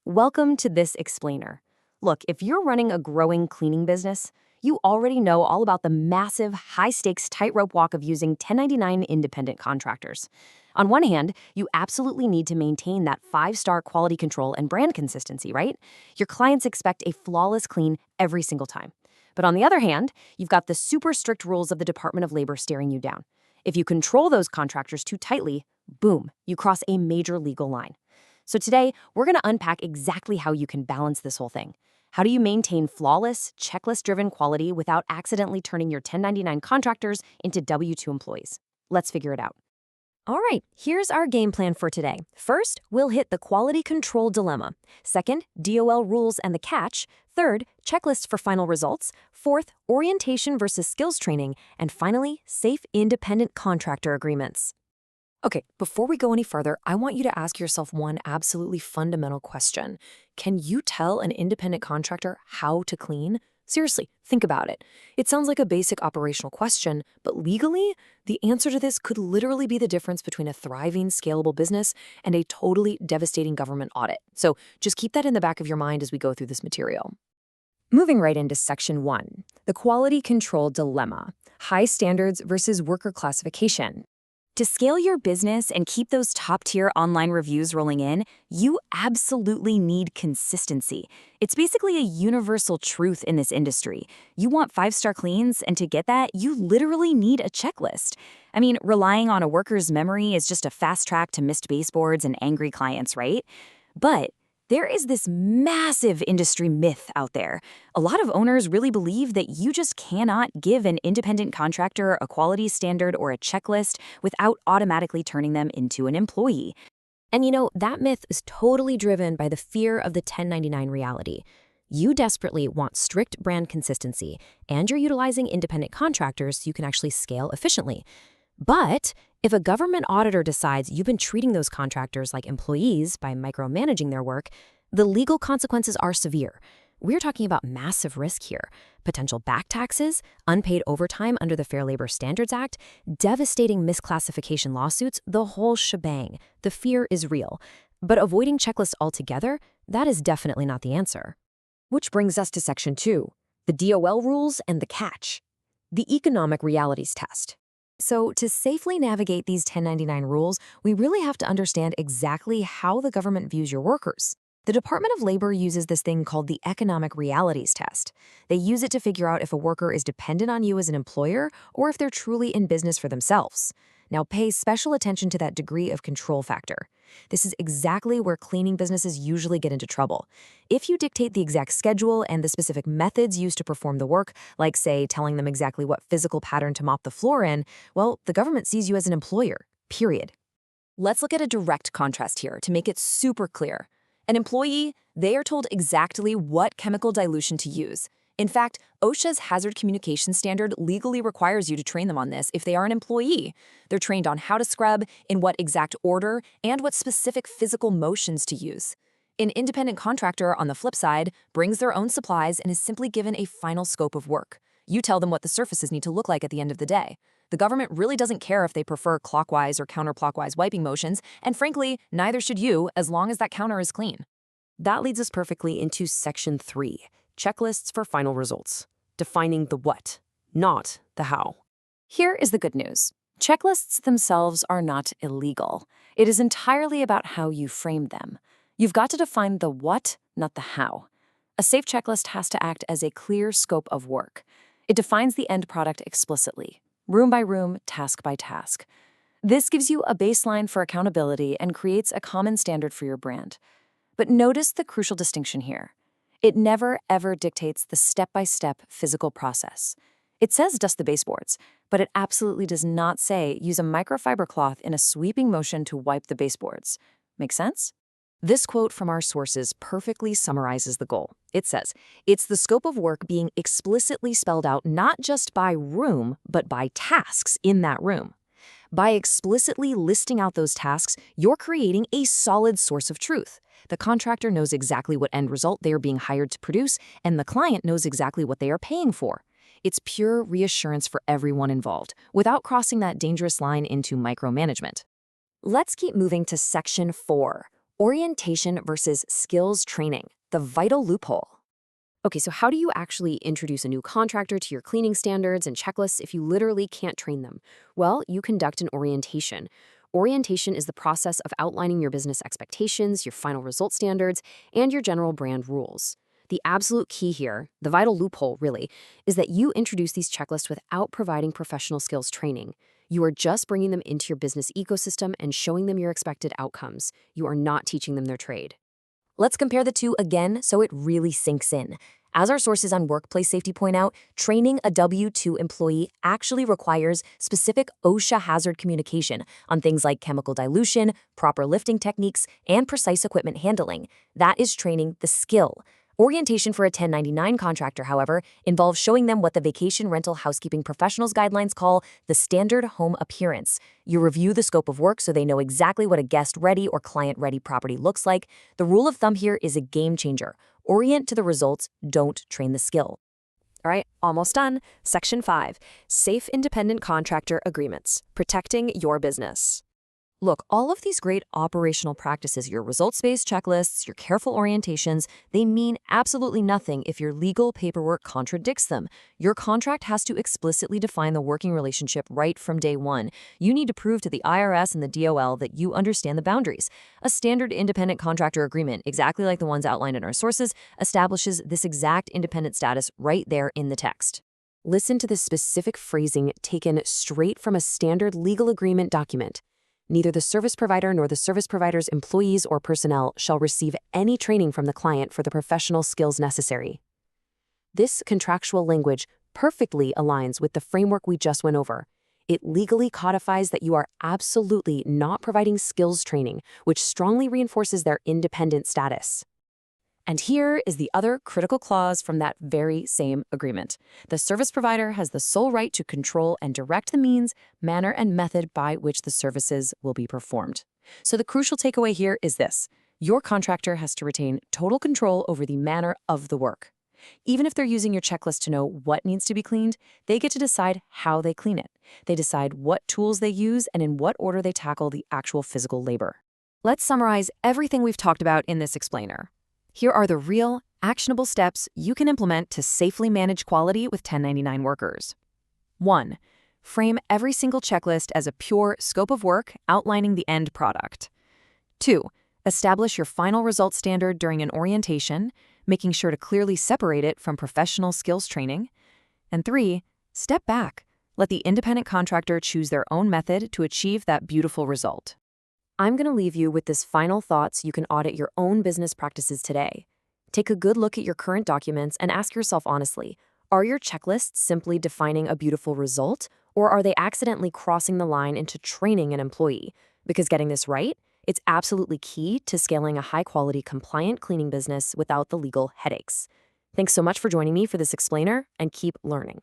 Welcome to this explainer. Look, if you're running a growing cleaning business, you already know all about the massive, high-stakes tightrope walk of using 1099 independent contractors. On one hand, you absolutely need to maintain that five-star quality control and brand consistency, right? Your clients expect a flawless clean every single time. But on the other hand, you've got the super strict rules of the Department of Labor staring you down. If you control those contractors too tightly, boom, you cross a major legal line. So today, we're going to unpack exactly how you can balance this whole thing. How do you maintain flawless, checklist-driven quality without accidentally turning your 1099 contractors into W-2 employees? Let's figure it out. All right, here's our game plan for today. First, we'll hit the quality control dilemma. Second, DOL rules and the catch. Third, checklists for final results. Fourth, orientation versus skills training. And finally, safe independent contractor agreements. Okay, before we go any further, I want you to ask yourself one absolutely fundamental question. Can you tell an independent contractor how to clean? Seriously, think about it. It sounds like a basic operational question, but legally, the answer to this could literally be the difference between a thriving, scalable business and a totally devastating government audit. So just keep that in the back of your mind as we go through this material. Moving right into Section 1, the quality control dilemma, high standards versus worker classification. To scale your business and keep those top-tier online reviews rolling in, you absolutely need consistency. It's basically a universal truth in this industry. You want five-star cleans, and to get that, you literally need a checklist. I mean, relying on a worker's memory is just a fast track to missed baseboards and angry clients, right? But there is this massive industry myth out there. A lot of owners really believe that you just cannot give an independent contractor a quality standard or a checklist without automatically turning them into an employee. And that myth is totally driven by the fear of the 1099 reality. You desperately want strict brand consistency, and you're utilizing independent contractors so you can actually scale efficiently. But if a government auditor decides you've been treating those contractors like employees by micromanaging their work, the legal consequences are severe. We're talking about massive risk here. Potential back taxes, unpaid overtime under the Fair Labor Standards Act, devastating misclassification lawsuits, the whole shebang. The fear is real. But avoiding checklists altogether, that is definitely not the answer. Which brings us to Section 2, the DOL rules and the catch, the economic realities test. So to safely navigate these 1099 rules, we really have to understand exactly how the government views your workers. The Department of Labor uses this thing called the economic realities test. They use it to figure out if a worker is dependent on you as an employer or if they're truly in business for themselves. Now pay special attention to that degree of control factor. This is exactly where cleaning businesses usually get into trouble. If you dictate the exact schedule and the specific methods used to perform the work, like, say, telling them exactly what physical pattern to mop the floor in, well, the government sees you as an employer, period. Let's look at a direct contrast here to make it super clear. An employee, they are told exactly what chemical dilution to use. In fact, OSHA's hazard communication standard legally requires you to train them on this if they are an employee. They're trained on how to scrub, in what exact order, and what specific physical motions to use. An independent contractor, on the flip side, brings their own supplies and is simply given a final scope of work. You tell them what the surfaces need to look like at the end of the day. The government really doesn't care if they prefer clockwise or counterclockwise wiping motions, and frankly, neither should you as long as that counter is clean. That leads us perfectly into Section 3. Checklists for final results, defining the what, not the how. Here is the good news. Checklists themselves are not illegal. It is entirely about how you frame them. You've got to define the what, not the how. A safe checklist has to act as a clear scope of work. It defines the end product explicitly, room by room, task by task. This gives you a baseline for accountability and creates a common standard for your brand. But notice the crucial distinction here. It never, ever dictates the step-by-step physical process. It says dust the baseboards, but it absolutely does not say use a microfiber cloth in a sweeping motion to wipe the baseboards. Make sense? This quote from our sources perfectly summarizes the goal. It says, it's the scope of work being explicitly spelled out not just by room, but by tasks in that room. By explicitly listing out those tasks, you're creating a solid source of truth. The contractor knows exactly what end result they are being hired to produce, and the client knows exactly what they are paying for. It's pure reassurance for everyone involved, without crossing that dangerous line into micromanagement. Let's keep moving to Section 4, Orientation versus skills training, the vital loophole. Okay, so how do you actually introduce a new contractor to your cleaning standards and checklists if you literally can't train them? Well, you conduct an orientation. Orientation is the process of outlining your business expectations, your final result standards, and your general brand rules. The absolute key here, the vital loophole really, is that you introduce these checklists without providing professional skills training. You are just bringing them into your business ecosystem and showing them your expected outcomes. You are not teaching them their trade. Let's compare the two again so it really sinks in. As our sources on workplace safety point out, training a W-2 employee actually requires specific OSHA hazard communication on things like chemical dilution, proper lifting techniques, and precise equipment handling. That is training the skill. Orientation for a 1099 contractor, however, involves showing them what the Vacation Rental Housekeeping Professionals Guidelines call the standard home appearance. You review the scope of work so they know exactly what a guest-ready or client-ready property looks like. The rule of thumb here is a game changer. Orient to the results, don't train the skill. All right, almost done. Section 5, Safe Independent Contractor Agreements, Protecting Your Business. Look, all of these great operational practices, your results-based checklists, your careful orientations, they mean absolutely nothing if your legal paperwork contradicts them. Your contract has to explicitly define the working relationship right from day one. You need to prove to the IRS and the DOL that you understand the boundaries. A standard independent contractor agreement, exactly like the ones outlined in our sources, establishes this exact independent status right there in the text. Listen to this specific phrasing taken straight from a standard legal agreement document. Neither the service provider nor the service provider's employees or personnel shall receive any training from the client for the professional skills necessary. This contractual language perfectly aligns with the framework we just went over. It legally codifies that you are absolutely not providing skills training, which strongly reinforces their independent status. And here is the other critical clause from that very same agreement. The service provider has the sole right to control and direct the means, manner, and method by which the services will be performed. So the crucial takeaway here is this. Your contractor has to retain total control over the manner of the work. Even if they're using your checklist to know what needs to be cleaned, they get to decide how they clean it. They decide what tools they use and in what order they tackle the actual physical labor. Let's summarize everything we've talked about in this explainer. Here are the real, actionable steps you can implement to safely manage quality with 1099 workers. 1. Frame every single checklist as a pure scope of work outlining the end product. 2. Establish your final result standard during an orientation, making sure to clearly separate it from professional skills training. And 3. Step back. Let the independent contractor choose their own method to achieve that beautiful result. I'm going to leave you with this final thought so you can audit your own business practices today. Take a good look at your current documents and ask yourself honestly, are your checklists simply defining a beautiful result, or are they accidentally crossing the line into training an employee? Because getting this right, it's absolutely key to scaling a high-quality, compliant cleaning business without the legal headaches. Thanks so much for joining me for this explainer, and keep learning.